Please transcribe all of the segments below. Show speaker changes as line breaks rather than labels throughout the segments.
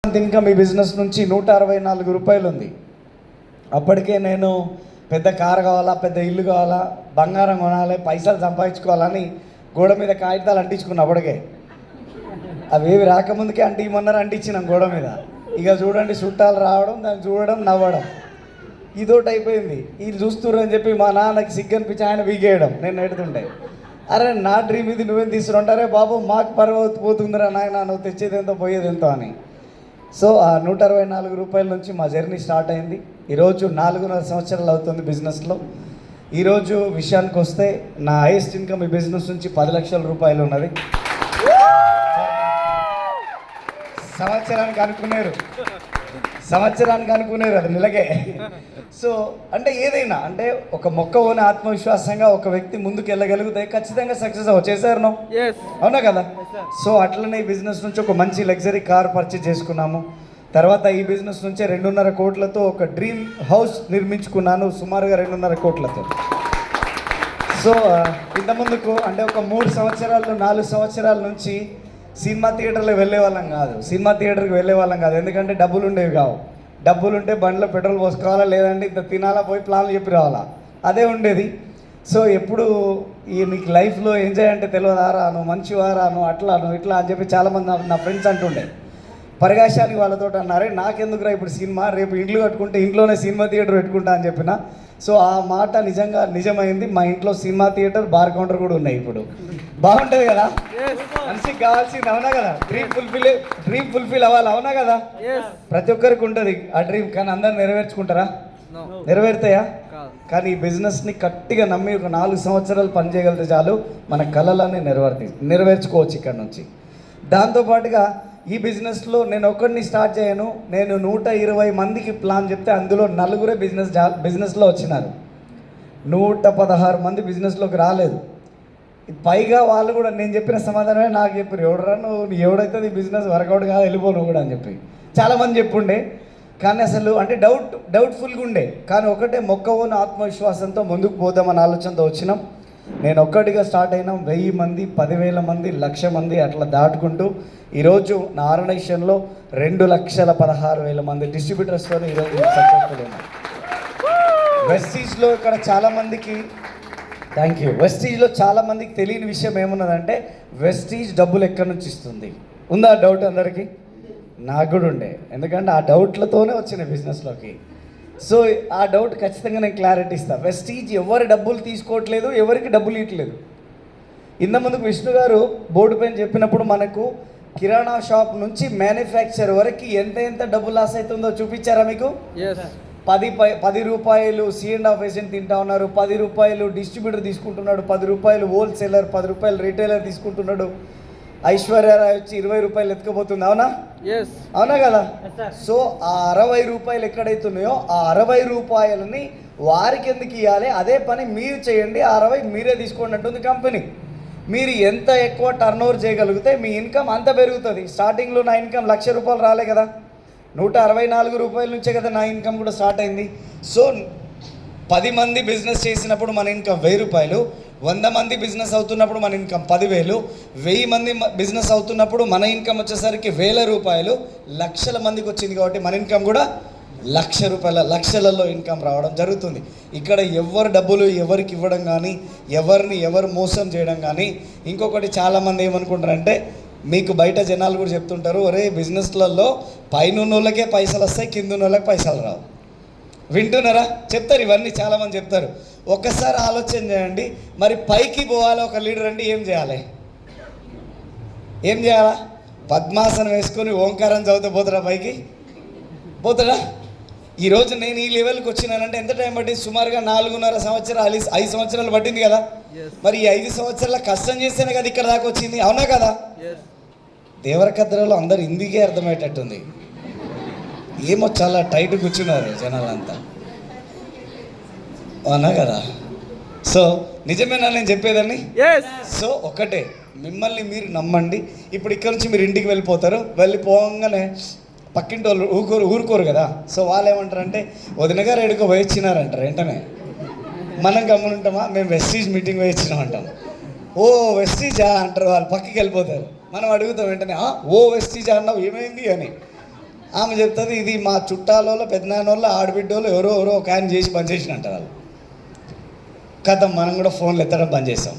Income ఈ business నుంచి 164 రూపాయలు ఉంది. అప్పటికే నేను పెద్ద కారు కావాలా, పెద్ద ఇల్లు కావాలా, బంగారం కొనాలి, పైసలు సంపాదించుకోవాలని గోడ మీద కాగితాలు అంటించుకున్న అప్పటికే. అవేవి రాకముందుకే అంటిమన్నారు, అంటించినాం గోడ మీద. ఇక చూడండి చుట్టాలు రావడం, దాన్ని చూడడం, నవ్వడం, ఇదోటి అయిపోయింది. వీళ్ళు చూస్తుర్రు అని చెప్పి మా నాన్నకి సిగ్గనిపించి ఆయన వీగేయడం, నేను ఎడుతుండే. అరే నా డ్రీమ్ ఇది, నువ్వేం తీసుకుంటారే బాబు, మాకు పర్వ పోతుందిరా నాయన, నువ్వు తెచ్చేది ఎంతో పోయేది ఎంతో అని. సో ఆ 164 రూపాయల నుంచి మా జర్నీ స్టార్ట్ అయింది. ఈరోజు 4.5 సంవత్సరాలు అవుతుంది బిజినెస్లో. ఈరోజు విషయానికి వస్తే నా హైయెస్ట్ ఇన్కమ్ ఈ బిజినెస్ నుంచి 10 లక్షల రూపాయలు ఉన్నది. సంవత్సరానికి అనుకునేరు అది నెలకే. సో అంటే ఏదైనా అంటే ఒక మొక్కలోని ఆత్మవిశ్వాసంగా ఒక వ్యక్తి ముందుకు వెళ్ళగలిగితే ఖచ్చితంగా సక్సెస్ చేశారు. అవునా కదా? సో అట్లనే ఈ బిజినెస్ నుంచి ఒక మంచి లగ్జరీ కార్ పర్చేజ్ చేసుకున్నాము. తర్వాత ఈ బిజినెస్ నుంచే 2.5 కోట్లతో ఒక డ్రీమ్ హౌస్ నిర్మించుకున్నాను, సుమారుగా 2.5 కోట్లతో. సో ఇంతకుముందుకు అంటే ఒక 3 సంవత్సరాలు 4 సంవత్సరాల నుంచి సినిమా థియేటర్కి వెళ్ళే వాళ్ళం కాదు. ఎందుకంటే డబ్బులు ఉండేవి కావు. డబ్బులు ఉంటే బండ్లో పెట్రోల్ పోసుకోవాలా, లేదంటే ఇంత తినాలా, పోయి ప్లాన్లు చెప్పి రావాలా, అదే ఉండేది. సో ఎప్పుడు నీకు లైఫ్లో ఎంజాయ్ అంటే తెలియదారా, నువ్వు మంచివారా, నువ్వు అట్లా నువ్వు ఇట్లా అని చెప్పి చాలామంది నా ఫ్రెండ్స్ అంటుండే. పరిగాశానికి వాళ్ళతో అన్నారే, నాకెందుకురా ఇప్పుడు సినిమా, రేపు ఇంట్లో కట్టుకుంటే ఇంట్లోనే సినిమా థియేటర్ పెట్టుకుంటా అని చెప్పిన. సో ఆ మాట నిజమైంది. మా ఇంట్లో సినిమా థియేటర్, బార్ కౌంటర్ కూడా ఉన్నాయి. ఇప్పుడు బాగుంటుంది కదా, మనిషికి కావాల్సింది. అవునా కదా? డ్రీమ్ ఫుల్ఫిల్ అవ్వాలి. అవునా కదా? ప్రతి ఒక్కరికి ఉంటుంది ఆ డ్రీమ్, కానీ అందరు నెరవేర్చుకుంటారా? నెరవేరుతాయా? కానీ ఈ బిజినెస్ని గట్టిగా నమ్మి ఒక 4 సంవత్సరాలు పనిచేయగలిగితే చాలు, మన కళలన్నీ నెరవేర్చుకోవచ్చు ఇక్కడ నుంచి. దాంతోపాటుగా ఈ బిజినెస్లో నేను ఒక్కడిని స్టార్ట్ చేయను. నేను 120 మందికి ప్లాన్ చెప్తే అందులో 4 బిజినెస్లో వచ్చినారు. 116 మంది బిజినెస్లోకి రాలేదు. పైగా వాళ్ళు కూడా నేను చెప్పిన సమాధానమే నాకు చెప్పారు, ఎవడరా నువ్వు, ఎవడైతే ఈ బిజినెస్ వర్కౌట్ కాదు, వెళ్ళిపోను కూడా అని చెప్పి చాలామంది చెప్పుండే. కానీ అసలు అంటే డౌట్ఫుల్గా ఉండే. కానీ ఒకటే మొక్కవోని ఆత్మవిశ్వాసంతో ముందుకు పోదామని ఆలోచనతో వచ్చినాం. నేను ఒక్కటిగా స్టార్ట్ అయినాం. 1000 మంది, 10,000 మంది, 1,00,000 మంది అట్లా దాటుకుంటూ ఈరోజు నా ఆర్గనైజేషన్లో 2,16,000 మంది డిస్ట్రిబ్యూటర్స్తో ఈరోజు సక్సెస్ఫుల్ అయినాం. వెస్టీజ్లో ఇక్కడ చాలామందికి వెస్టీజ్లో చాలామందికి తెలియని విషయం ఏమున్నదంటే, వెస్టీజ్ డబ్బులు ఎక్కడి నుంచి ఇస్తుంది. ఉందా డౌట్ అందరికీ? నాకు కూడా ఉండే, ఎందుకంటే ఆ డౌట్లతోనే వచ్చిన బిజినెస్లోకి. సో ఆ డౌట్ ఖచ్చితంగా నేను క్లారిటీ ఇస్తాను. వెస్టీజ్ ఎవరి డబ్బులు తీసుకోవట్లేదు, ఎవరికి డబ్బులు ఇవ్వట్లేదు. ఇంత ముందుకు విష్ణు గారు బోర్డు పైన చెప్పినప్పుడు మనకు కిరాణా షాప్ నుంచి మ్యానుఫ్యాక్చర్ వరకు ఎంత డబ్బు లాస్ అవుతుందో చూపించారా మీకు? 10 రూపాయలు C&F ఏజెంట్ తింటా ఉన్నారు, 10 రూపాయలు డిస్ట్రిబ్యూటర్ తీసుకుంటున్నాడు, 10 రూపాయలు హోల్సేలర్, 10 రూపాయలు రిటైలర్ తీసుకుంటున్నాడు. ఐశ్వర్యరాయ్ వచ్చి 20 రూపాయలు ఎత్తుకుపోతుంది. అవునా? అవునా కదా? సో ఆ 60 రూపాయలు ఎక్కడైతున్నాయో ఆ 60 రూపాయలని వారికి ఎందుకు ఇవ్వాలి? అదే పని మీరు చేయండి, 60 మీరే తీసుకోండి అంటుంది కంపెనీ. మీరు ఎంత ఎక్కువ టర్న్ ఓవర్ చేయగలిగితే మీ ఇన్కమ్ అంత పెరుగుతుంది. స్టార్టింగ్లో నా ఇన్కమ్ 1,00,000 రూపాయలు రాలే కదా, 164 రూపాయల నుంచే కదా నా ఇన్కమ్ కూడా స్టార్ట్ అయింది. సో 10 మంది బిజినెస్ చేసినప్పుడు మన ఇన్కమ్ 1000 రూపాయలు, 100 మంది బిజినెస్ అవుతున్నప్పుడు మన ఇన్కమ్ 10,000, 1000 మంది బిజినెస్ అవుతున్నప్పుడు మన ఇన్కమ్ వచ్చేసరికి 1,000 రూపాయలు, 1,00,000 మందికి వచ్చింది కాబట్టి మన ఇన్కమ్ కూడా 1,00,000 రూపాయల, లక్షలలో ఇన్కమ్ రావడం జరుగుతుంది. ఇక్కడ ఎవరు డబ్బులు ఎవరికి ఇవ్వడం కానీ, ఎవరు మోసం చేయడం కానీ. ఇంకొకటి చాలామంది ఏమనుకుంటారంటే, మీకు బయట జనాలు కూడా చెప్తుంటారు, ఒరే బిజినెస్లలో పైన ఉన్నోళ్ళకే పైసలు వస్తాయి, కింద ఉన్నోళ్ళకి పైసలు రావు. వింటున్నారా? చెప్తారు, ఇవన్నీ చాలామంది చెప్తారు. ఒక్కసారి ఆలోచన చేయండి, మరి పైకి పోవాలి ఒక లీడర్ అంటే ఏం చేయాలా? పద్మాసనం వేసుకొని ఓంకారం చదివితే పోతారా? పైకి పోతాడా? ఈరోజు నేను ఈ లెవెల్కి వచ్చినానంటే ఎంత టైం పట్టింది? సుమారుగా 4.5 సంవత్సరాలు, 5 సంవత్సరాలు పట్టింది కదా. మరి ఈ 5 సంవత్సరాల కష్టం చేస్తేనే కదా ఇక్కడ దాకా వచ్చింది. అవునా కదా? దేవరకద్రలో అందరు హిందీకే అర్థమయ్యేటట్టుంది. ఏమో చాలా టైట్ కూర్చున్నారు జనాలంతా. అవునా కదా? సో నిజమేనా నేను చెప్పేదాన్ని? సో ఒకటే, మిమ్మల్ని మీరు నమ్మండి. ఇప్పుడు ఇక్కడ నుంచి మీరు ఇంటికి వెళ్ళిపోగానే పక్కింటి వాళ్ళు ఊరుకోరు కదా. సో వాళ్ళు ఏమంటారంటే, వదిన గారు ఎడుకో పోయిచ్చినారంటారు. వెంటనే మనం గమ్మునుంటామా? మేము వెస్టీజ్ మీటింగ్ పోయిచ్చినామంటాం. ఓ వెస్టీజా అంటారు వాళ్ళు, పక్కకి వెళ్ళిపోతారు. మనం అడుగుతాం వెంటనే, ఓ వెస్టీజా అన్నావు ఏమైంది అని. ఆమె చెప్తుంది ఇది మా చుట్టాలలో పెద్దనాన్నోళ్ళు ఆడబిడ్డోళ్ళు ఎవరో ఒక ఆయన చేసి బంద్ చేసిన అంటారు వాళ్ళు. కథ మనం కూడా ఫోన్లు ఎత్తడం బంద్ చేస్తాం.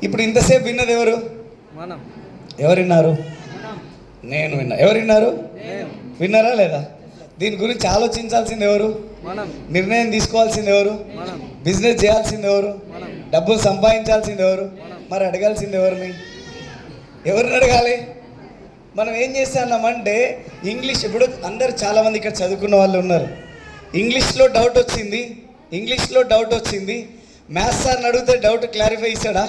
ఇప్పుడు ఇంతసేపు విన్నది ఎవరు? ఎవరు విన్నారు? నేను విన్నా. ఎవరు విన్నారు? విన్నారా లేదా? దీని గురించి ఆలోచించాల్సింది ఎవరు? నిర్ణయం తీసుకోవాల్సింది ఎవరు? బిజినెస్ చేయాల్సింది ఎవరు? డబ్బులు సంపాదించాల్సింది ఎవరు? మరి అడగాల్సింది ఎవరిని? ఎవరిని అడగాలి? మనం ఏం చేస్తున్నామంటే ఇంగ్లీష్, ఇప్పుడు అందరు చాలామంది ఇక్కడ చదువుకున్న వాళ్ళు ఉన్నారు. ఇంగ్లీష్లో డౌట్ వచ్చింది, మ్యాథ్స్ సార్ని అడిగితే డౌట్ క్లారిఫై ఇస్తాడా?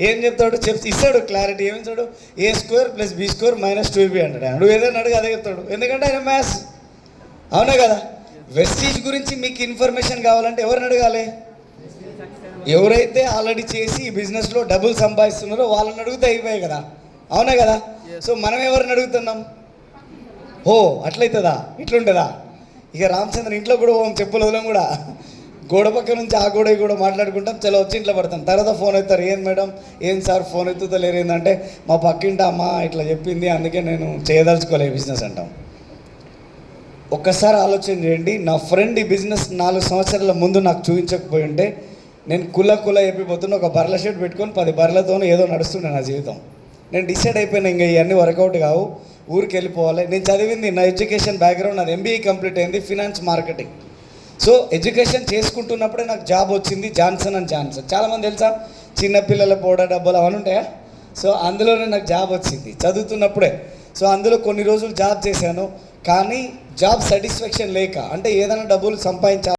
ఏం చెప్తాడు? ఇస్తాడు క్లారిటీ. ఏమి ఇస్తాడు? A² + B² - 2AB అంటాడు. నువ్వు ఏదైనా అడుగు అదే చెప్తాడు, ఎందుకంటే ఆయన మ్యాథ్స్. అవునా కదా? వెస్టీజ్ గురించి మీకు ఇన్ఫర్మేషన్ కావాలంటే ఎవరిని అడగాలి? ఎవరైతే ఆల్రెడీ చేసి ఈ బిజినెస్లో డబ్బులు సంపాదిస్తున్నారో వాళ్ళని అడిగితే అయిపోయాయి కదా. అవునా కదా? సో మనం ఎవరిని అడుగుతున్నాం? ఓ అట్లయితుందా, ఇట్లుంటుందా? ఇక రామచంద్ర ఇంట్లో కూడా చెప్పులు వదలం కూడా గోడ పక్క నుంచి ఆ గోడ ఈ గోడ మాట్లాడుకుంటాం, చలో వచ్చి ఇంట్లో పడతాం. తర్వాత ఫోన్ ఎత్తారు, ఏం మేడం ఏం సార్ ఫోన్ ఎత్తుతలేరు ఏంటంటే మా పక్కింటి అమ్మ ఇట్లా చెప్పింది అందుకే నేను చేయదలుచుకోలే బిజినెస్ అంటాం. ఒక్కసారి ఆలోచన చేయండి, నా ఫ్రెండ్ ఈ బిజినెస్ 4 సంవత్సరాల ముందు నాకు చూపించకపోయి ఉంటే నేను కుల్ల చెప్పిపోతున్నా, ఒక బర్రెల షెడ్ పెట్టుకొని 10 బర్రెలతోనూ ఏదో నడుస్తుండే నా జీవితం. నేను డిసైడ్ అయిపోయినా ఇంకా ఇవన్నీ వర్కౌట్ కావు, ఊరికి వెళ్ళిపోవాలి. నేను చదివింది, నా ఎడ్యుకేషన్ బ్యాక్గ్రౌండ్ నాది MBA కంప్లీట్ అయింది, ఫినాన్స్ మార్కెటింగ్. సో ఎడ్యుకేషన్ చేసుకుంటున్నప్పుడే నాకు జాబ్ వచ్చింది, జాన్సన్ అండ్ జాన్సన్. చాలామంది తెలుసా, చిన్నపిల్లల పౌడర్ డబ్బాలు అవన్నీ ఉంటాయా? సో అందులోనే నాకు జాబ్ వచ్చింది చదువుతున్నప్పుడే. సో అందులో కొన్ని రోజులు జాబ్ చేశాను, కానీ జాబ్ సాటిస్ఫాక్షన్ లేక, అంటే ఏదైనా డబ్బులు సంపాదించాలి